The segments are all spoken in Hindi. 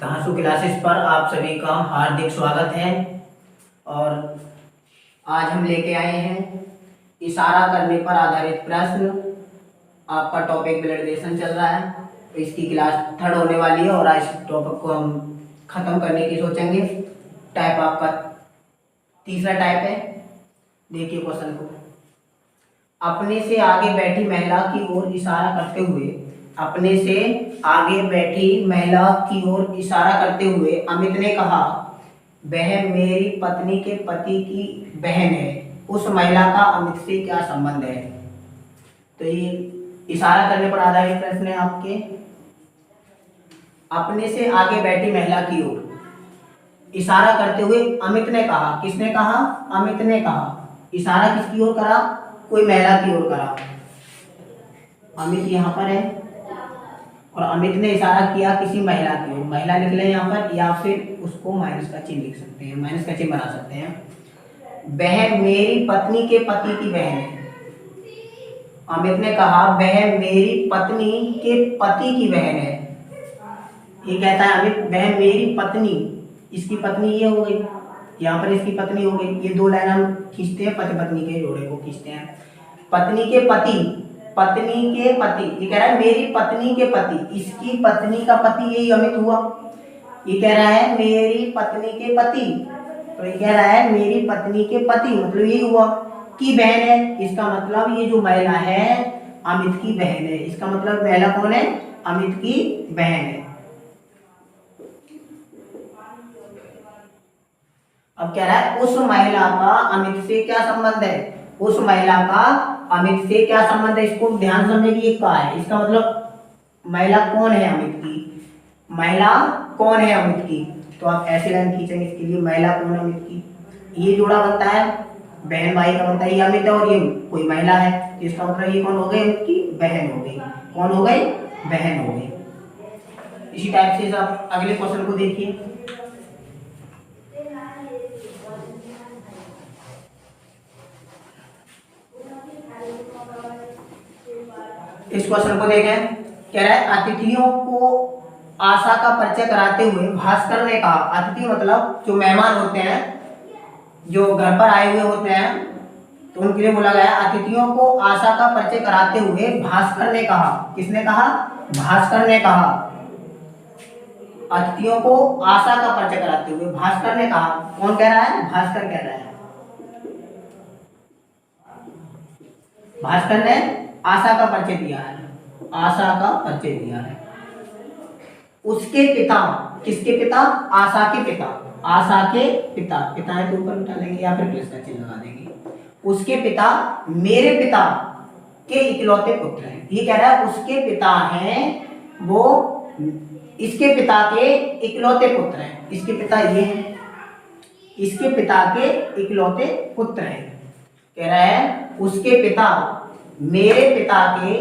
धांसू क्लासेस पर आप सभी का हार्दिक स्वागत है। और आज हम लेके आए हैं इशारा करने पर आधारित प्रश्न। आपका टॉपिक ब्लड रिलेशन चल रहा है, तो इसकी क्लास थर्ड होने वाली है और आज इस टॉपिक को हम ख़त्म करने की सोचेंगे। टाइप आपका तीसरा टाइप है। देखिए क्वेश्चन को, अपने से आगे बैठी महिला की ओर इशारा करते हुए, अपने से आगे बैठी महिला की ओर इशारा करते हुए अमित ने कहा, वह मेरी पत्नी के पति की बहन है। उस महिला का अमित से क्या संबंध है? तो ये इशारा करने पर आधारित प्रश्न है आपके। अपने से आगे बैठी महिला की ओर इशारा करते हुए अमित ने कहा, किसने कहा? अमित ने कहा। इशारा किसकी ओर करा? कोई महिला की ओर करा। अमित यहाँ पर है और अमित ने इशारा किया किसी महिला की ओर। महिला लिख लें यहाँ पर, या फिर उसको माइनस का चिन्ह लिख सकते हैं, माइनस का चिन्ह बना सकते हैं। वह मेरी पत्नी के पति की बहन है। अमित ने कहा वह मेरी पत्नी के पति की बहन है। ये कहता है अमित, वह मेरी पत्नी, इसकी पत्नी ये हो गई, यहाँ पर इसकी पत्नी हो गई। ये दो लाइन हम खींचते हैं, पति पत्नी के जोड़े को खींचते हैं। पत्नी के पति, पत्नी के पति, ये कह रहा है मेरी पत्नी के पति, इसकी पत्नी का पति, यही अमित हुआ। ये कह रहा है मेरी पत्नी के पति, तो ये कह रहा है मेरी पत्नी के पति, मतलब यही हुआ की बहन है। इसका मतलब ये जो महिला है अमित की बहन है। इसका मतलब महिला कौन है? अमित की बहन है। अब कह रहा है उस महिला का अमित से क्या संबंध है? उस महिला का अमित से क्या संबंध है? इसको ध्यान समझे कि ये क्या है। इसका मतलब महिला कौन है अमित की? महिला कौन है अमित की? तो आप ऐसे लाइन खींचेंगे इसके लिए, महिला कौन है अमित की। ये जोड़ा बनता है बहन भाई का बनता है, ये अमित है और ये कोई महिला है, तो इसका मतलब ये कौन हो गई? अमित की बहन हो गई। कौन हो गई? बहन हो गई। इसी टाइप से आप अगले क्वेश्चन को देखिए। इस क्वेश्चन को देखें, कह रहा है अतिथियों को आशा का परिचय कराते हुए भास्कर ने कहा। अतिथि मतलब जो मेहमान होते हैं, जो घर पर आए हुए होते हैं, तो उनके लिए बोला गया। अतिथियों को आशा का परिचय कराते हुए भास्कर ने कहा। किसने कहा? भास्कर ने कहा। अतिथियों को आशा का परिचय कराते हुए भास्कर ने कहा। कौन कह रहा है? भास्कर कह रहा है। भास्कर ने आशा का परिचय दिया है, आशा का परिचय दिया है। उसके पिता, किसके पिता? आशा के पिता, आशा के पिता, पिता है तो ऊपर उठा लेंगे या फिर प्लस का चिन्ह लगा देंगे। उसके पिता मेरे पिता के इकलौते पुत्र हैं। ये कह रहा है उसके पिता हैं, वो इसके पिता के इकलौते पुत्र हैं। इसके पिता ये हैं, इसके पिता के इकलौते पुत्र हैं। कह रहा है उसके पिता मेरे पिता के,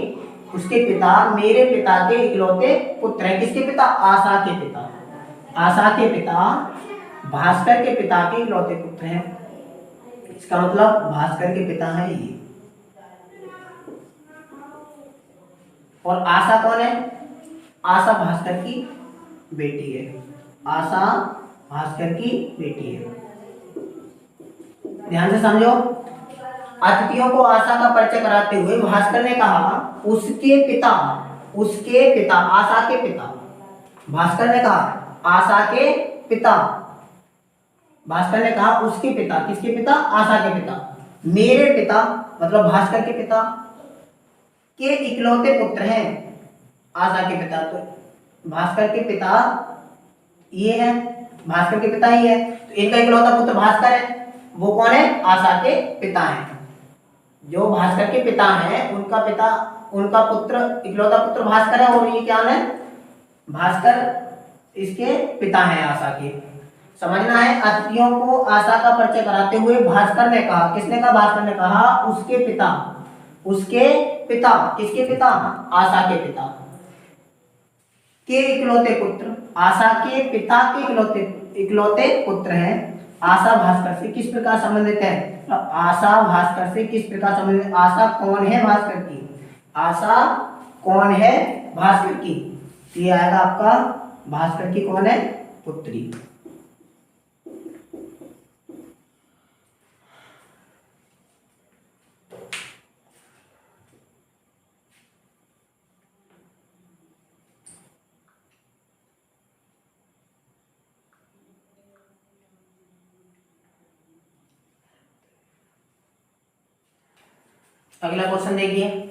उसके पिता मेरे पिता के इकलौते पुत्र हैं। किसके पिता? आशा के पिता। आशा के पिता भास्कर के पिता के इकलौते पुत्र हैं। इसका मतलब भास्कर के पिता हैं ये। और आशा कौन है? आशा भास्कर की बेटी है। आशा भास्कर की बेटी है। ध्यान से समझो। अतिथियों को आशा का परिचय कराते हुए भास्कर ने कहा उसके पिता, उसके पिता, आशा के पिता। भास्कर ने कहा आशा के पिता, भास्कर ने कहा उसके पिता, किसके पिता? आशा के पिता, मेरे पिता मतलब भास्कर के पिता के इकलौते पुत्र हैं। आशा के पिता, तो भास्कर के पिता ये है, भास्कर के पिता ही है, तो इनका इकलौता पुत्र भास्कर है। वो कौन है? आशा के पिता है। जो भास्कर के पिता हैं उनका पिता, उनका पुत्र, इकलौता पुत्र भास्कर है। और ये क्या है? भास्कर इसके पिता हैं आशा के। समझना है। अतिथियों को आशा का परिचय कराते हुए भास्कर ने कहा। किसने कहा? भास्कर ने कहा उसके पिता, उसके पिता, किसके पिता? आशा के पिता के इकलौते पुत्र, आशा के पिता के इकलौते पुत्र हैं। आशा भास्कर से किस प्रकार संबंधित है? आशा भास्कर से किस प्रकार संबंधित? आशा कौन है? भास्कर की। आशा कौन है? भास्कर की। ये आएगा आपका भास्कर की कौन है? पुत्री। अगला क्वेश्चन देखिए।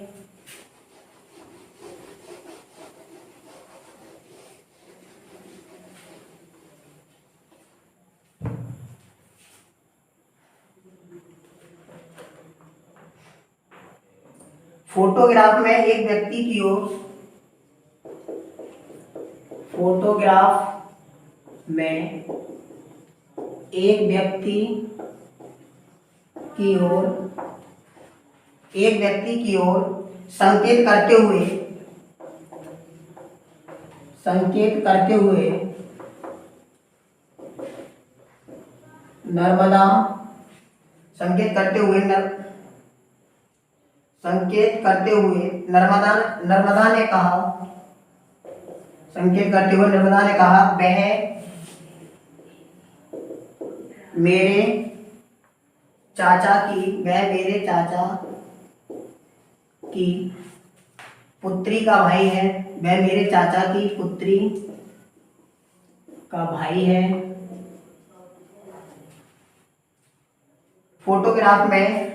फोटोग्राफ में एक व्यक्ति की ओर, फोटोग्राफ में एक व्यक्ति की ओर, एक व्यक्ति की ओर संकेत करते हुए नर्मदा, संकेत करते हुए नर्मदा ने कहा, संकेत करते हुए नर्मदा ने कहा, वह मेरे चाचा की पुत्री का भाई है, वह मेरे चाचा की पुत्री का भाई है। फोटोग्राफ में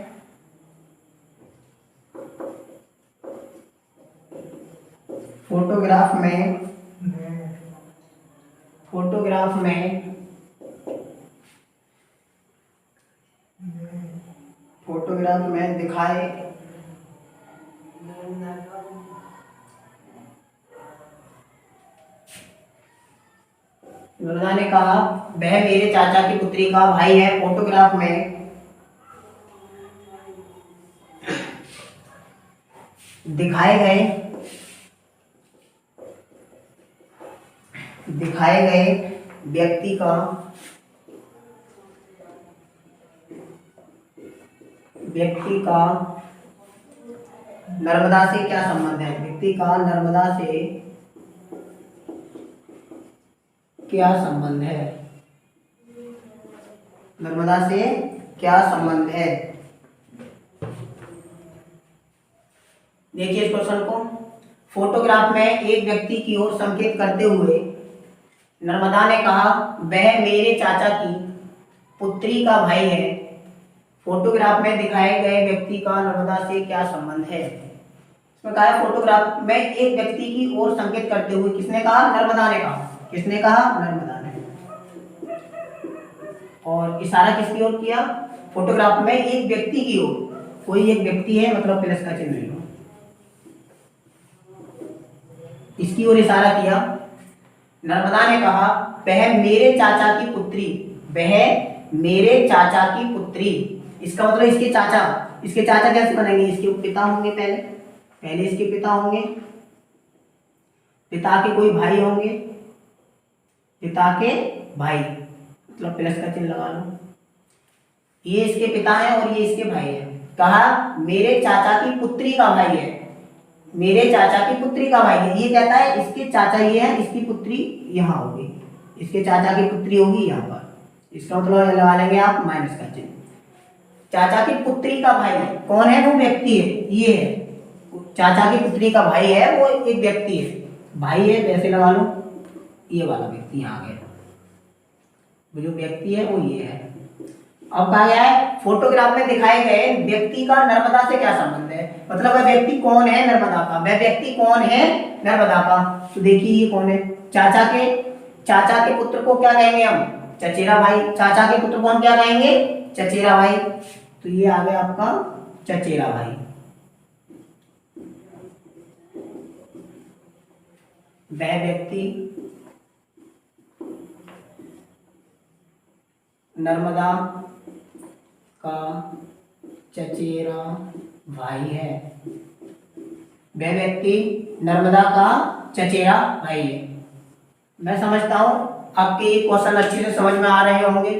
दिखाए नर्मदा ने कहा वह मेरे चाचा की पुत्री का भाई है। फोटोग्राफ में दिखाए गए व्यक्ति का नर्मदा से क्या संबंध है? व्यक्ति का नर्मदा से क्या संबंध है? नर्मदा से क्या संबंध है? देखिए इस क्वेश्चन को। फोटोग्राफ में एक व्यक्ति की ओर संकेत करते हुए नर्मदा ने कहा वह मेरे चाचा की पुत्री का भाई है। फोटोग्राफ में दिखाए गए व्यक्ति का नर्मदा से क्या संबंध है? इसमें कहा है फोटोग्राफ में एक व्यक्ति की ओर संकेत करते हुए, किसने कहा? नर्मदा ने कहा। किसने कहा? नर्मदा ने। और इशारा किसकी ओर किया? फोटोग्राफ में एक व्यक्ति की ओर, कोई एक व्यक्ति है मतलब प्लस का चिन्ह नहीं हो, इसकी ओर इशारा किया। नर्मदा ने कहा वह मेरे चाचा की पुत्री, वह मेरे चाचा की पुत्री। इसका मतलब इसके चाचा कैसे बनेंगे? इसके पिता होंगे, पहले इसके पिता होंगे, पिता के कोई भाई होंगे, पिता के भाई मतलब प्लस का चिन्ह लगा लो। ये इसके पिता है और ये इसके भाई है। कहा मेरे चाचा की पुत्री का भाई है, मेरे चाचा की पुत्री का भाई है। ये कहता है इसके चाचा ये है, इसकी पुत्री यहाँ होगी, इसके चाचा की पुत्री होगी यहाँ पर। इसका मतलब लगा लेंगे आप माइनस का चिन्ह। चाचा की पुत्री का भाई है, कौन है? वो व्यक्ति है, ये है चाचा की पुत्री का भाई है, वो एक व्यक्ति है, भाई है वैसे लगा लो। ये वाला व्यक्ति यहाँ आ गया, वो जो व्यक्ति है वो ये है। अब कहा गया है फोटोग्राफ में दिखाए गए व्यक्ति का नर्मदा से क्या संबंध है? मतलब वह व्यक्ति कौन है? नर्मदा का। वह व्यक्ति कौन है? नर्मदा का। तो देखिए ये कौन है? चाचा के पुत्र को क्या कहेंगे हम? चचेरा भाई। चाचा के पुत्र को हम क्या कहेंगे? चचेरा भाई। तो ये आ गया आपका चचेरा भाई। वह व्यक्ति नर्मदा का चचेरा भाई है, वह व्यक्ति नर्मदा का चचेरा भाई है। मैं समझता हूं आपके ये क्वेश्चन अच्छे से समझ में आ रहे होंगे।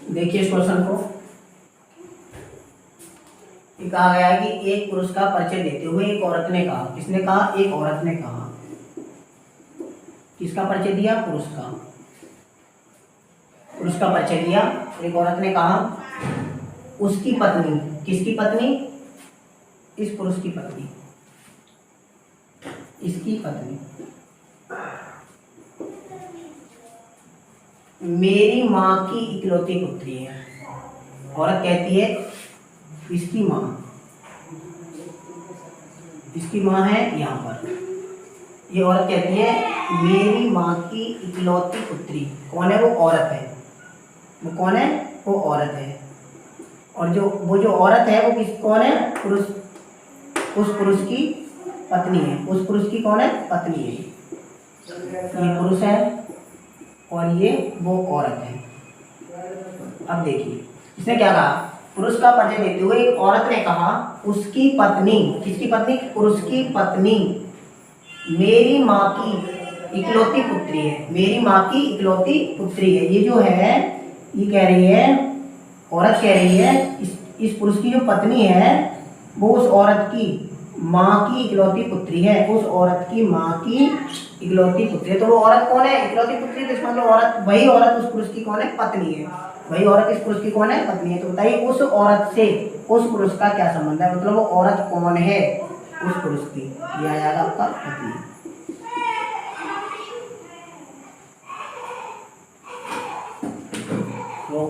देखिए इस क्वेश्चन को, ये कहा गया है कि एक पुरुष का परिचय देते हुए एक औरत ने कहा, किसने कहा? एक औरत ने कहा। किसका परिचय दिया? पुरुष का। पुरुष का परिचय दिया, एक औरत ने कहा उसकी पत्नी, किसकी पत्नी? इस पुरुष की पत्नी, इसकी पत्नी मेरी माँ की इकलौती पुत्री है। औरत कहती है इसकी माँ, इसकी माँ है यहाँ पर, ये औरत कहती है मेरी माँ की इकलौती पुत्री। कौन है? वो औरत है। वो कौन है? वो औरत है। और जो औरत है वो कौन है? पुरुष, उस पुरुष की पत्नी है। उस पुरुष की कौन है? पत्नी है। ये पुरुष है और ये वो औरत है। अब देखिए इसने क्या कहा, पुरुष का परिचय देते हुए एक औरत ने कहा उसकी पत्नी, किसकी पत्नी? पुरुष की पत्नी मेरी माँ की इकलौती पुत्री है। मेरी माँ की इकलौती पुत्री है। ये जो है, ये कह रही है, औरत कह रही है इस पुरुष की जो पत्नी है वो उस औरत की माँ की इकलौती पुत्री है। उस औरत की माँ की इकलौती पुत्री है। तो वो औरत कौन है? इकलौती पुत्री। तो इसका मतलब औरत, वही औरत उस पुरुष की कौन है? पत्नी है। वही औरत इस पुरुष की कौन है? पत्नी है। तो बताइए उस औरत से उस पुरुष का क्या संबंध है? मतलब वो औरत कौन है? उस पुरुष की। यह आ जाएगा आपका पत्नी। वो